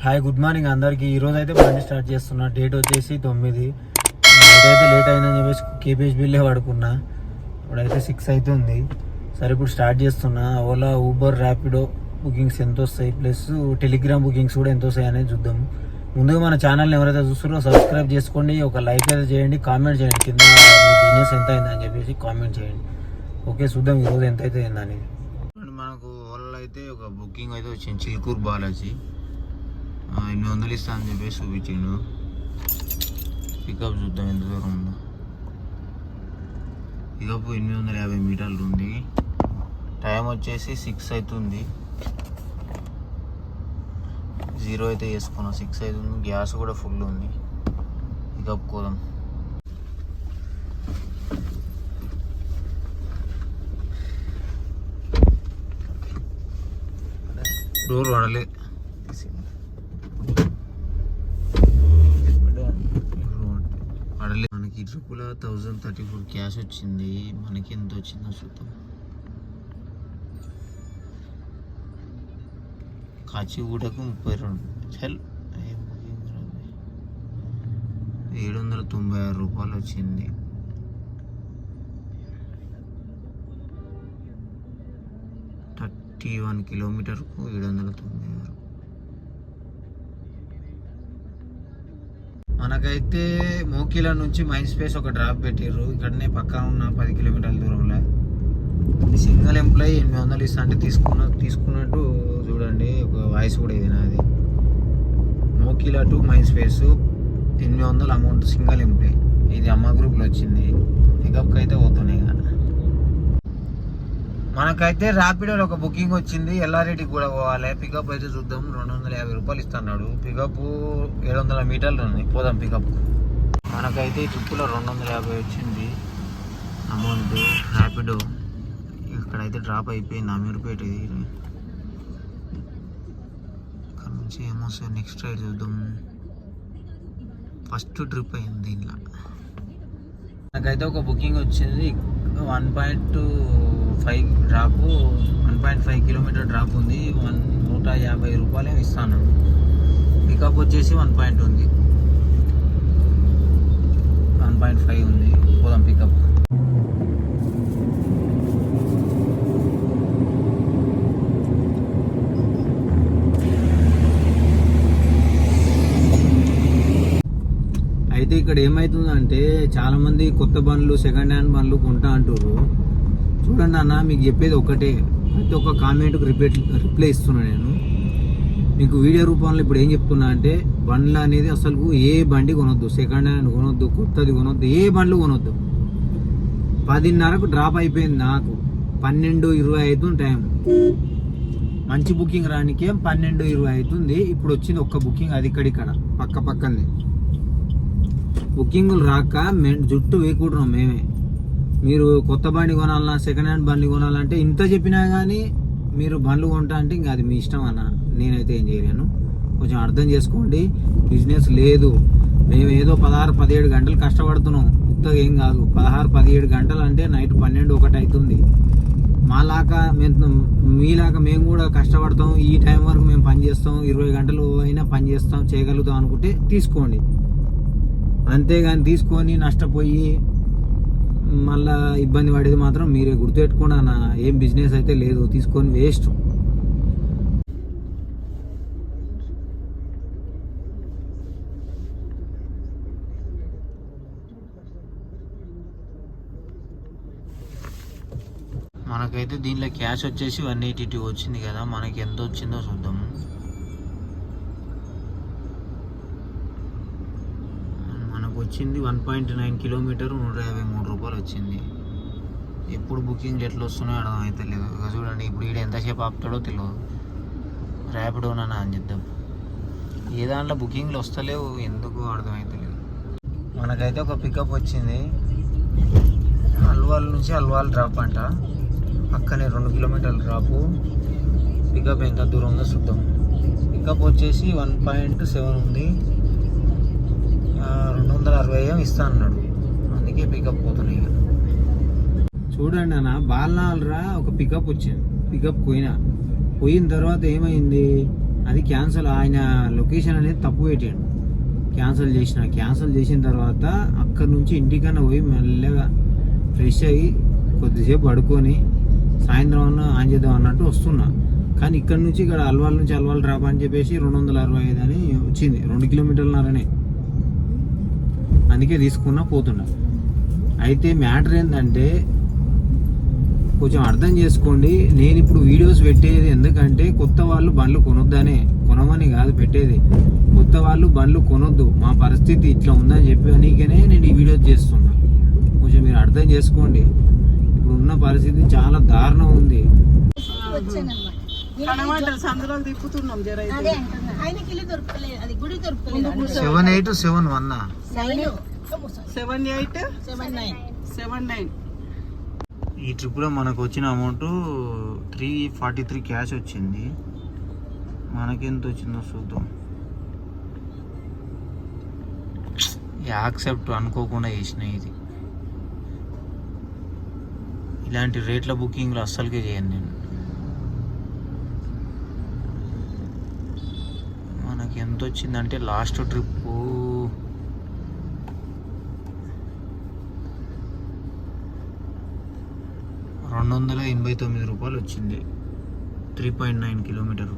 Hi good morning అందరికి. ఈరోజు అయితే బండి స్టార్ట్ చేస్తున్నా. డేట్ వచ్చేసి 9. నైట్ అయితే లేట్ అయిందని చెప్పేసి కేపీహెచ్బీలే పడుకున్నా. ఇప్పుడైతే 6 అవుతుంది. సరే ఇప్పుడు స్టార్ట్ చేస్తున్నా. ఓలా, ఊబర్, ర్యాపిడో బుకింగ్స్ ఎంత వస్తాయి, ప్లస్ టెలిగ్రామ్ బుకింగ్స్ కూడా ఎంత వస్తాయి అనేది చూద్దాం. ముందుగా మన ఛానల్ని ఎవరైతే చూస్తున్నారో సబ్స్క్రైబ్ చేసుకోండి, ఒక లైక్ అయితే చేయండి, కామెంట్ చేయండి కింద మీ బిజినెస్ ఎంత అయిందని చెప్పేసి కామెంట్ చేయండి. ఓకే, చూద్దాం ఈరోజు ఎంత అయితే అయిందని. మనకు ఓలా అయితే ఒక బుకింగ్ అయితే వచ్చింది, చిలుకూరు బాలాజీ. 800 ఇస్తా అని చెప్పేసి చూపించిండు. పికప్ చూద్దాం ఎంత దూరం ఉందో. పికప్ 850 మీటర్లు ఉంది. టైం వచ్చేసి 6 అవుతుంది. 0 అయితే వేసుకున్నాం, 6 అవుతుంది. గ్యాస్ కూడా ఫుల్ ఉంది. పికప్ కోదాం. డోర్ వాడలే. మనకి ట్రిపుల్ 1034 క్యాష్ వచ్చింది. మనకి ఎంత వచ్చిందో చూద్దాం. కాచిగూడకు 32 చల్ 796 రూపాయలు వచ్చింది. T1 కిలోమీటర్కు 796. మనకైతే మోకిలా నుంచి మైండ్ స్పేస్ ఒక డ్రాప్ పెట్టారు. ఇక్కడనే పక్కా ఉన్న 10 కిలోమీటర్ల దూరంలో. సింగిల్ ఎంప్లాయీ 800 ఇస్తా అంటే తీసుకున్నట్టు చూడండి. ఒక వాయిస్ కూడా ఇది నాది. Mokila to mind space 800 amount single employee. ఇది అమ్మ గ్రూప్లో వచ్చింది. పికప్కి అయితే పోతున్నాయి. మనకైతే ర్యాపిడోలో ఒక బుకింగ్ వచ్చింది. ఎల్లారెడ్డికి కూడా పోవాలి. పికప్ అయితే చూద్దాం. 250 రూపాయలు ఇస్తున్నాడు. పికప్ 700 మీటర్లు ఉంది. పోదాం పికప్. మనకైతే ఈ ట్రిప్పులో 250 వచ్చింది అమౌంట్. ర్యాపిడో ఇక్కడైతే డ్రాప్ అయిపోయింది. అమీర్పేట. ఇక్కడ నుంచి ఏమొస్తాయి నెక్స్ట్ రైడ్ చూద్దాం. ఫస్ట్ ట్రిప్ అయింది దీనిలో. నాకైతే ఒక బుకింగ్ వచ్చింది. 1.5 డ్రాప్, 1.5 కిలోమీటర్ డ్రాప్ ఉంది. 150 రూపాయలే ఇస్తాను. పికప్ వచ్చేసి 1 ఉంది, 1.5 ఉంది. పోదాం పికప్. అయితే ఇక్కడ ఏమవుతుందంటే చాలా మంది కొత్త బండ్లు, సెకండ్ హ్యాండ్ బండ్లు కొంటా అంటారు. చూడండి అన్న, మీకు చెప్పేది ఒకటే. ప్రతి ఒక్క కామెంట్కి రిప్లై ఇస్తున్నా నేను. మీకు వీడియో రూపంలో ఇప్పుడు ఏం చెప్తున్నా అంటే, బండ్లు అనేది అసలు ఏ బండి కొనొద్దు, సెకండ్ హ్యాండ్ కొనొద్దు, కొత్తది కొనొద్దు, ఏ బండ్లు కొనొద్దు. 10:30కు డ్రాప్ అయిపోయింది. నాకు 12:20 అవుతుంది టైం. మంచి బుకింగ్ రానికే 12:20 అవుతుంది. ఇప్పుడు వచ్చింది ఒక్క బుకింగ్, అది ఇక్కడ పక్కనే. బుకింగులు రాక జుట్టు వేకుంటున్నాం మేమే. మీరు కొత్త బండి కొనాలన్నా, సెకండ్ హ్యాండ్ బండి కొనాలంటే ఇంత చెప్పినా కానీ మీరు బండ్లు కొంటా అంటే ఇంకా అది మీ ఇష్టం అన్న. నేనైతే ఏం చేయలేను. కొంచెం అర్థం చేసుకోండి. బిజినెస్ లేదు. మేము ఏదో 16-17 గంటలు కష్టపడుతున్నాం. కొత్తగా ఏం కాదు. 16-17 గంటలు అంటే నైట్ 12-1 అవుతుంది. మీలాగా మేము కూడా కష్టపడతాం. ఈ టైం వరకు మేము పని చేస్తాం. 20 గంటలు అయినా పని చేస్తాం, చేయగలుగుతాం అనుకుంటే తీసుకోండి. అంతేగాని తీసుకొని నష్టపోయి మళ్ళా ఇబ్బంది పడేది మాత్రం మీరే. గుర్తుపెట్టుకోండి అన్న. ఏం బిజినెస్ అయితే లేదు. తీసుకొని వేస్ట్. మనకైతే దీనిలో క్యాష్ వచ్చేసి 182 వచ్చింది కదా. మనకి ఎంత వచ్చిందో చూద్దాము. వచ్చింది 1.9 కిలోమీటర్ 153 రూపాయలు వచ్చింది. ఎప్పుడు బుకింగ్ ఎట్లా వస్తున్నాయో అర్థం అయితే లేదు. చూడండి ఇప్పుడు ఈడ ఎంతసేపు ఆపుతాడో తెలియదు. ర్యాపిడోనా అని చెప్దాం. ఏ దాంట్లో బుకింగ్లు వస్తలేవు, ఎందుకు అర్థం అయితే లేదు. మనకైతే ఒక పికప్ వచ్చింది. అల్వాల్ నుంచి అల్వాల్ డ్రాప్ అంట. పక్కనే 2 కిలోమీటర్ల డ్రాపు. పికప్ ఎంత దూరం ఉందో చూద్దాం. పికప్ వచ్చేసి 1.7 ఉంది. 260 ఇస్తా అన్నాడు. అందుకే పికప్ పోతున్నాయి. చూడండి అన్న, బాలనాలరా ఒక పికప్ వచ్చింది. పికప్ పోయిన తర్వాత ఏమైంది, అది క్యాన్సల్, ఆయన లొకేషన్ అనేది తప్పు పెట్టాడు. క్యాన్సల్ చేసిన తర్వాత అక్కడ నుంచి ఇంటికన్నా పోయి మెల్లగా ఫ్రెష్ అయ్యి కొద్దిసేపు పడుకొని సాయంత్రం ఆన్ చేద్దాం అన్నట్టు వస్తున్నా. కానీ ఇక్కడ నుంచి ఇక్కడ అల్వాల్ డ్రాప్ అని చెప్పేసి 265 అని వచ్చింది, 2 కిలోమీటర్లన్నరనే. అందుకే తీసుకున్నా పోతున్నా. అయితే మ్యాటర్ ఏంటంటే కొంచెం అర్థం చేసుకోండి. నేను ఇప్పుడు వీడియోస్ పెట్టేది ఎందుకంటే కొత్త వాళ్ళు బండ్లు కొనమని కాదు పెట్టేది. కొత్త వాళ్ళు బండ్లు కొనొద్దు, మా పరిస్థితి ఇట్లా ఉందని చెప్పడానికనే నేను ఈ వీడియోస్ చేస్తున్నా. కొంచెం మీరు అర్థం చేసుకోండి. ఇప్పుడు ఉన్న పరిస్థితి చాలా దారుణం ఉంది. 7871 ఈ ట్రిప్లో మనకు వచ్చిన అమౌంట్ 343 క్యాష్ వచ్చింది. మనకెంత వచ్చిందో చూద్దాం. యాక్సెప్ట్ అనుకోకుండా చేసిన ఇది. ఇలాంటి రేట్ల బుకింగ్లు అస్సలకే చేయను నేను. మనకి ఎంత వచ్చిందంటే లాస్ట్ ట్రిప్పు 289 రూపాయలు వచ్చింది. 3.9 కిలోమీటర్.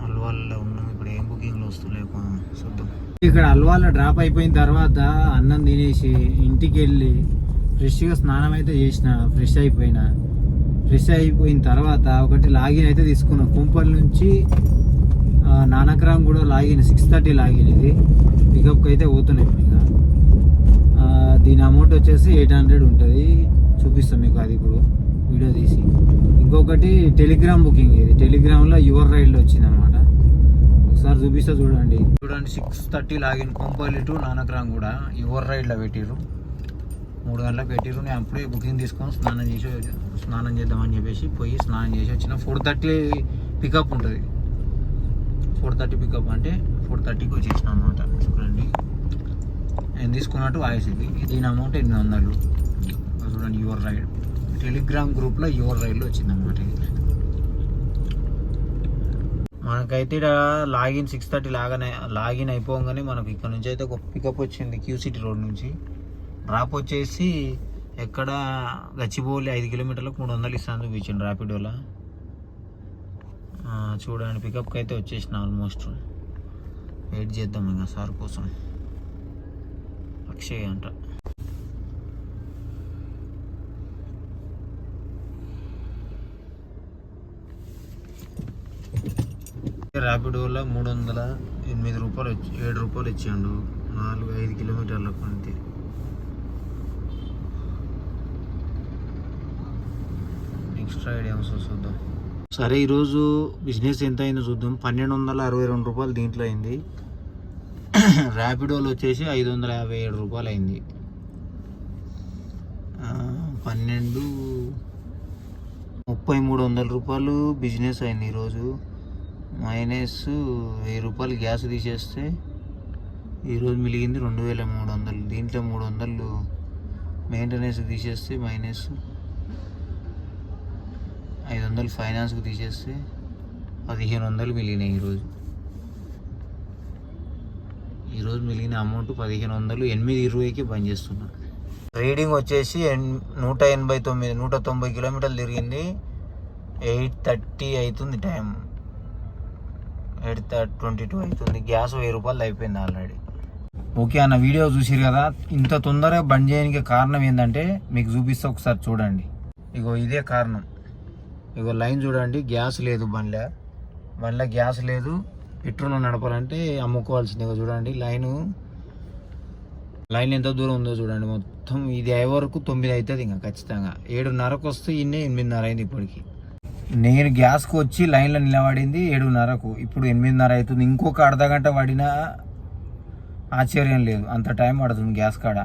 అల్వాల్లో ఉన్నాం ఇప్పుడు. ఏం బుకింగ్లు వస్తలేక చూద్దాం. ఇక్కడ అల్వాల్లో డ్రాప్ అయిపోయిన తర్వాత అన్నం తినేసి ఇంటికి వెళ్ళి ఫ్రెష్గా స్నానం అయితే చేసిన. ఫ్రెష్ అయిపోయిన తర్వాత ఒకటి లాగిన్ అయితే తీసుకున్నాం. కుంపల్ నుంచి నానక్రామ్ కూడా లాగిన్ 6:30 లాగిన్. ఇది పికప్కి అయితే పోతున్నాయి. ఇంకా దీని అమౌంట్ వచ్చేసి 800 ఉంటుంది. చూపిస్తాం మీకు అది ఇప్పుడు వీడియో తీసి. ఇంకొకటి టెలిగ్రామ్ బుకింగ్. ఇది టెలిగ్రామ్లో యువర్ రైడ్లో వచ్చింది అనమాట. ఒకసారి చూపిస్తా చూడండి. 6:30 లాగిన్ కొంపల్లి టు నానక్రామ్ కూడా యువర్ రైడ్లో పెట్టిర్రు. 3 గంటలకు పెట్టిర్రు. నేను అప్పుడే బుకింగ్ తీసుకొని స్నానం చేద్దామని చెప్పేసి పోయి స్నానం చేసి వచ్చిన. 4:30 పికప్ ఉంటుంది. 4:30 పికప్ అంటే 4:30కి వచ్చేసిన అనమాట. చూడండి నేను తీసుకున్నట్టు వాయిస్ ఇది. దీని అమౌంట్ 800. చూడండి యువర్ రైడ్ టెలిగ్రామ్ గ్రూప్లో యువర్ రైడ్లో వచ్చిందన్నమాట. ఇది మనకైతే ఇక్కడ లాగిన్ 6:30 లాగిన్ అయిపోగానే మనకు ఇక్కడ నుంచి అయితే ఒక పికప్ వచ్చింది QCT రోడ్ నుంచి. డ్రాప్ వచ్చేసి ఎక్కడ గచ్చిబౌలి 5 కిలోమీటర్లకు 300 ఇస్తాను చూపించండి ర్యాపిడోలో. చూడండి పికప్కి అయితే వచ్చేసిన. ఆల్మోస్ట్ వెయిట్ చేద్దాం ఇంకా సార్ కోసం. అక్షయ్ అంట. ర్యాపిడోలో 308 రూపాయలు 7 రూపాయలు ఇచ్చాడు. 4-5 కిలోమీటర్లకు అంతే. నెక్స్ట్ రైడ్ ఏమో చూద్దాం. సరే ఈరోజు బిజినెస్ ఎంత అయిందో చూద్దాం. 1262 రూపాయలు దీంట్లో అయింది. ర్యాపిడోలో వచ్చేసి 557 రూపాయలు అయింది. 3300 రూపాయలు బిజినెస్ అయింది ఈరోజు. మైనస్ 1000 రూపాయలు గ్యాస్ తీసేస్తే ఈరోజు మిలిగింది 2300. దీంట్లో 300 మెయింటెనెన్స్కి తీసేస్తే మైనస్ 500 ఫైనాన్స్కి తీసేస్తే 1500 మిలిగినాయి ఈరోజు మిగిలిన అమౌంట్ 1500. 8:20కి బంద్ చేస్తున్నా. రీడింగ్ వచ్చేసి 190 కిలోమీటర్లు తిరిగింది. 8:30 అవుతుంది టైం. 8:22 అవుతుంది. గ్యాస్ 1000 రూపాయలు అయిపోయింది ఆల్రెడీ. ఓకే అన్న, వీడియో చూసిరు కదా. ఇంత తొందరగా బంద్ చేయడానికి కారణం ఏంటంటే మీకు చూపిస్తే ఒకసారి చూడండి. ఇగో ఇదే కారణం. ఇగో లైన్ చూడండి. గ్యాస్ లేదు బండ్లో గ్యాస్ లేదు. పెట్రోల్ నడపాలంటే అమ్ముకోవాల్సింది. చూడండి లైన్ ఎంత దూరం ఉందో చూడండి. మొత్తం ఇది అయ్యే వరకు 9 అవుతుంది. ఇంకా ఖచ్చితంగా 7:30కు వస్తే 8:30 అయింది ఇప్పటికి. నేను గ్యాస్కి వచ్చి లైన్లో నిలబడింది 7:30కు. ఇప్పుడు 8:30 అవుతుంది. ఇంకొక అర్ధగంట పడినా ఆశ్చర్యం లేదు. అంత టైం పడుతుంది గ్యాస్ కాడ.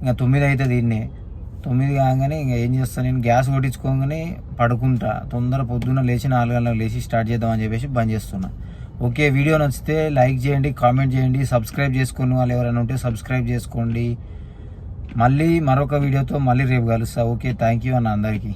ఇంకా 9 అవుతుంది. 9 కాగానే ఇంకా ఏం చేస్తాను, నేను గ్యాస్ కొట్టించుకోగానే పడుకుంటా. పొద్దున్న లేచి 4 గంటలకు లేచి స్టార్ట్ చేద్దామని చెప్పేసి బంద్ చేస్తున్నా. ఓకే, వీడియో నచ్చితే లైక్ చేయండి, కామెంట్ చేయండి, సబ్స్క్రైబ్ చేసుకుని వాళ్ళు ఎవరైనా ఉంటే సబ్స్క్రైబ్ చేసుకోండి. మళ్ళీ మరొక వీడియోతో మళ్ళీ రేపు కలుస్తా. ఓకే, థ్యాంక్ యూ అన్న అందరికీ.